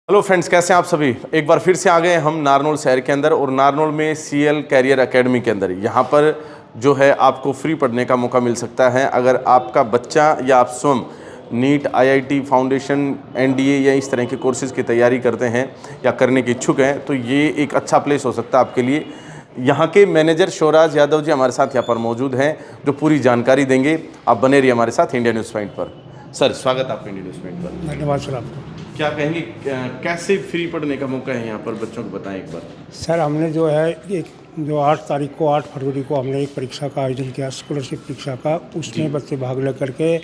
Hello friends, कैसे हैं आप सभी। एक बार फिर से आ गए हम नारनौल शहर के अंदर और नारनौल में सीएल कैरियर एकेडमी के अंदर। यहाँ पर जो है आपको फ्री पढ़ने का मौका मिल सकता है। अगर आपका बच्चा या आप स्वयं नीट, आईआईटी, फाउंडेशन, एनडीए या इस तरह के कोर्सेज़ की तैयारी करते हैं या करने के इच्छुक हैं तो ये एक अच्छा प्लेस हो सकता है आपके लिए। यहाँ के मैनेजर शोराज यादव जी हमारे साथ यहाँ पर मौजूद हैं जो पूरी जानकारी देंगे। आप बने रहिए हमारे साथ इंडिया न्यूज़ पॉइंट पर। सर, स्वागत आपका इंडिया न्यूज़ पॉइंट पर। धन्यवाद सर आपको। क्या कहेंगे, कैसे फ्री पढ़ने का मौका है यहाँ पर, बच्चों को बताएं एक बार। सर हमने जो है एक जो 8 फरवरी को हमने एक परीक्षा का आयोजन किया, स्कॉलरशिप परीक्षा का। उसमें बच्चे भाग ले करके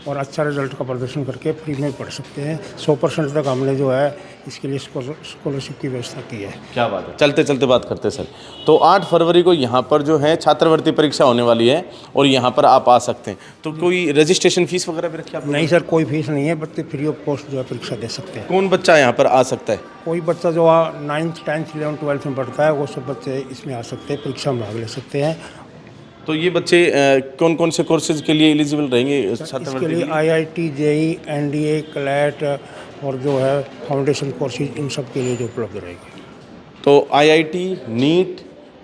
और अच्छा रिजल्ट का प्रदर्शन करके फ्री में पढ़ सकते हैं। 100% तक हमने जो है इसके लिए स्कॉलरशिप की व्यवस्था की है। क्या बात है, चलते चलते बात करते हैं सर। तो 8 फरवरी को यहाँ पर जो है छात्रवृत्ति परीक्षा होने वाली है और यहाँ पर आप आ सकते हैं। तो कोई रजिस्ट्रेशन फीस वगैरह भी रखी आपने? नहीं सर, कोई फीस नहीं है। बच्चे फ्री ऑफ कॉस्ट जो है परीक्षा दे सकते हैं। कौन बच्चा यहाँ पर आ सकता है? कोई बच्चा जो 9th, 10th, 11th, 12th में पढ़ता है वो सब बच्चे इसमें आ सकते हैं, परीक्षा में भाग ले सकते हैं। तो ये बच्चे कौन कौन से कोर्सेज के लिए एलिजिबल रहेंगे इसके लिए आईआईटी, जेई, एनडीए, क्लैट और जो है फाउंडेशन कोर्सेज, इन सब के लिए जो उपलब्ध रहेगी। तो IIT, NEET,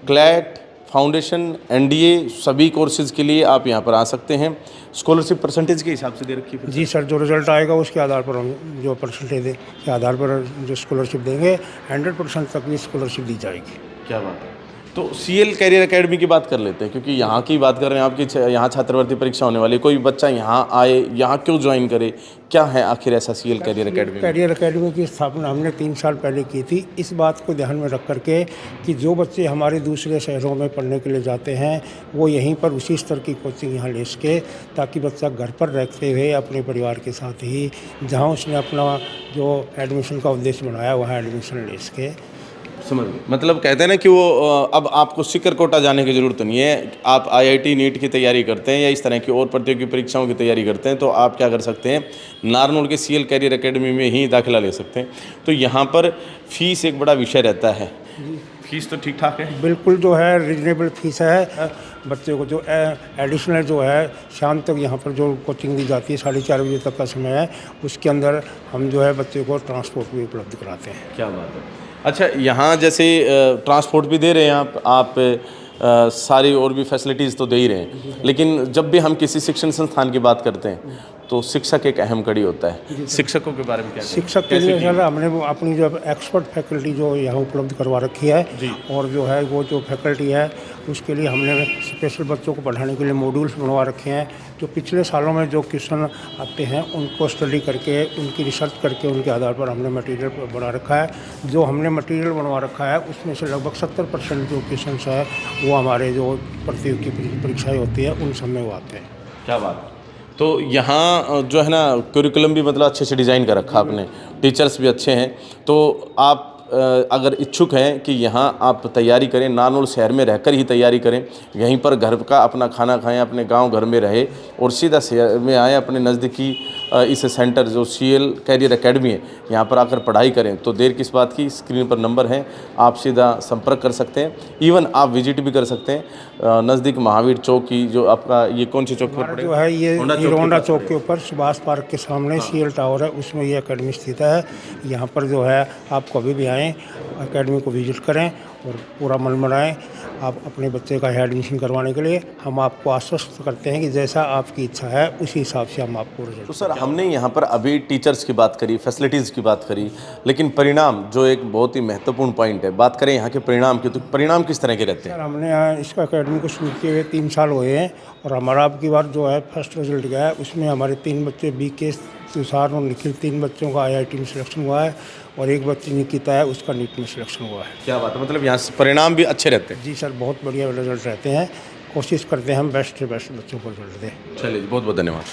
CLAT, foundation, NDA सभी कोर्सेज के लिए आप यहाँ पर आ सकते हैं। स्कॉलरशिप परसेंटेज के हिसाब से दे रखी है? जी सर, जो रिजल्ट आएगा उसके आधार पर हम जो परसेंटेज के आधार पर जो स्कॉलरशिप देंगे 100% तक भी स्कॉलरशिप दी जाएगी। क्या बात है। तो सीएल कैरियर एकेडमी की बात कर लेते हैं, क्योंकि यहाँ की बात कर रहे हैं आपकी, यहाँ छात्रवृत्ति परीक्षा होने वाली है। कोई बच्चा यहाँ आए, यहाँ क्यों ज्वाइन करे, क्या है आखिर ऐसा CL Career Academy? Career Academy की स्थापना हमने 3 साल पहले की थी, इस बात को ध्यान में रख करके कि जो बच्चे हमारे दूसरे शहरों में पढ़ने के लिए जाते हैं वो यहीं पर उसी स्तर की कोचिंग यहाँ ले सके, ताकि बच्चा घर पर रहते हुए अपने परिवार के साथ ही जहाँ उसने अपना जो एडमिशन का उद्देश्य बनाया वहाँ एडमिशन ले सके। समझ गए। मतलब कहते हैं ना कि वो अब आपको सिकरकोटा जाने की ज़रूरत नहीं है। आप आईआईटी, नीट की तैयारी करते हैं या इस तरह की और प्रतियोगी परीक्षाओं की तैयारी करते हैं तो आप क्या कर सकते हैं, नारनौल के सीएल कैरियर एकेडमी में ही दाखिला ले सकते हैं। तो यहाँ पर फीस एक बड़ा विषय रहता है। फीस तो ठीक ठाक है? बिल्कुल जो है रिजनेबल फीस है। बच्चे को जो एडिशनल जो है शाम तक यहाँ पर जो कोचिंग दी जाती है 4:30 बजे तक का समय है, उसके अंदर हम जो है बच्चे को ट्रांसपोर्ट भी उपलब्ध कराते हैं। क्या बात है। अच्छा, यहाँ जैसे ट्रांसपोर्ट भी दे रहे हैं आप सारी और भी फैसिलिटीज़ तो दे ही रहे हैं, लेकिन जब भी हम किसी शिक्षण संस्थान की बात करते हैं तो शिक्षक एक अहम कड़ी होता है। शिक्षकों के बारे में क्या? शिक्षक के लिए सर हमने वो अपनी जो एक्सपर्ट फैकल्टी जो यहाँ उपलब्ध करवा रखी है और जो है वो जो फैकल्टी है उसके लिए हमने स्पेशल बच्चों को पढ़ाने के लिए मॉड्यूल्स बनवा रखे हैं। जो पिछले सालों में जो क्वेश्चन आते हैं उनको स्टडी करके, उनकी रिसर्च करके उनके आधार पर हमने मटेरियल बना रखा है। जो हमने मटेरियल बनवा रखा है उसमें से लगभग 70% जो क्वेश्चन है वो हमारे जो प्रतियोगी परीक्षाएँ होती हैं उन सब में वो आते हैं। क्या बात है। तो यहाँ जो है ना करिकुलम भी मतलब अच्छे से डिज़ाइन कर रखा आपने, टीचर्स भी अच्छे हैं। तो आप अगर इच्छुक हैं कि यहाँ आप तैयारी करें, नारनौल शहर में रहकर ही तैयारी करें, यहीं पर घर का अपना खाना खाएं, अपने गांव घर में रहे और सीधा शहर में आएँ, अपने नज़दीकी इस सेंटर जो सीएल कैरियर एकेडमी है यहाँ पर आकर पढ़ाई करें, तो देर किस बात की। स्क्रीन पर नंबर है, आप सीधा संपर्क कर सकते हैं। इवन आप विजिट भी कर सकते हैं नज़दीक महावीर चौक की, जो आपका ये कौन सी चौक पर पड़ेगा? जो है ये होंडा चौक के ऊपर सुभाष पार्क के सामने सीएल टावर है, उसमें ये एकेडमी स्थित है। यहाँ पर जो है आप कभी भी आएँ, एकेडमी को विजिट करें और पूरा मन बनाएं आप अपने बच्चे का एडमिशन करवाने के लिए। हम आपको आश्वस्त करते हैं कि जैसा आपकी इच्छा है उसी हिसाब से हम आपको रिजल्ट। तो सर, हमने यहाँ पर अभी टीचर्स की बात करी, फैसिलिटीज़ की बात करी, लेकिन परिणाम जो एक बहुत ही महत्वपूर्ण पॉइंट है, बात करें यहाँ के परिणाम की, तो परिणाम किस तरह के रहते हैं? सर हमने यहाँ इसका एकेडमी को शुरू किए हुए 3 साल हुए हैं और हमारा अब की बार जो है फर्स्ट रिजल्ट गया है उसमें हमारे 3 बच्चे बीके, तुषार और निखिल, 3 बच्चों का आईआईटी में सिलेक्शन हुआ है और एक बच्ची निकिता है उसका नीट में सिलेक्शन हुआ है। क्या बात है। मतलब यहाँ से परिणाम भी अच्छे रहते हैं? जी सर, बहुत बढ़िया रिजल्ट रहते हैं। कोशिश करते हैं हम बेस्ट से बेस्ट बच्चों को रिजल्ट दें। चलिए, बहुत बहुत धन्यवाद।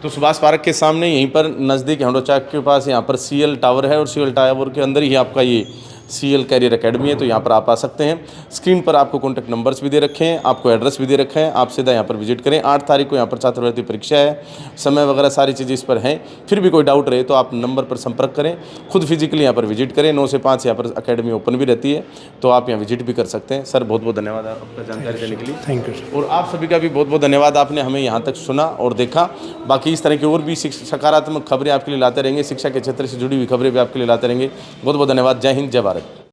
तो सुभाष पार्क के सामने यहीं पर नज़दीक होंडा चौक के पास यहाँ पर सीएल टावर है और सीएल टावर के अंदर ही आपका ये CL कैरियर एकेडमी है, तो यहाँ पर आप आ सकते हैं। स्क्रीन पर आपको कॉन्टैक्ट नंबर्स भी दे रखे हैं, आपको एड्रेस भी दे रखा है, आप सीधा यहाँ पर विजिट करें। 8 तारीख को यहाँ पर छात्रवृत्ति परीक्षा है, समय वगैरह सारी चीज़ें इस पर हैं। फिर भी कोई डाउट रहे तो आप नंबर पर संपर्क करें, खुद फिजिकली यहाँ पर विजिट करें। 9 से 5 यहाँ पर एकेडमी ओपन भी रहती है, तो आप यहाँ विजिट भी कर सकते हैं। सर बहुत बहुत धन्यवाद आपका जानकारी देने के लिए। Thank you sir. और आप सभी का भी बहुत बहुत धन्यवाद, आपने हमें यहाँ तक सुना और देखा। बाकी इस तरह की और भी सकारात्मक खबरें आपके लिए लाते रहेंगे, शिक्षा के क्षेत्र से जुड़ी हुई खबरें भी आपके लिए लाते रहेंगे। बहुत बहुत धन्यवाद। जय हिंद, जय भारत।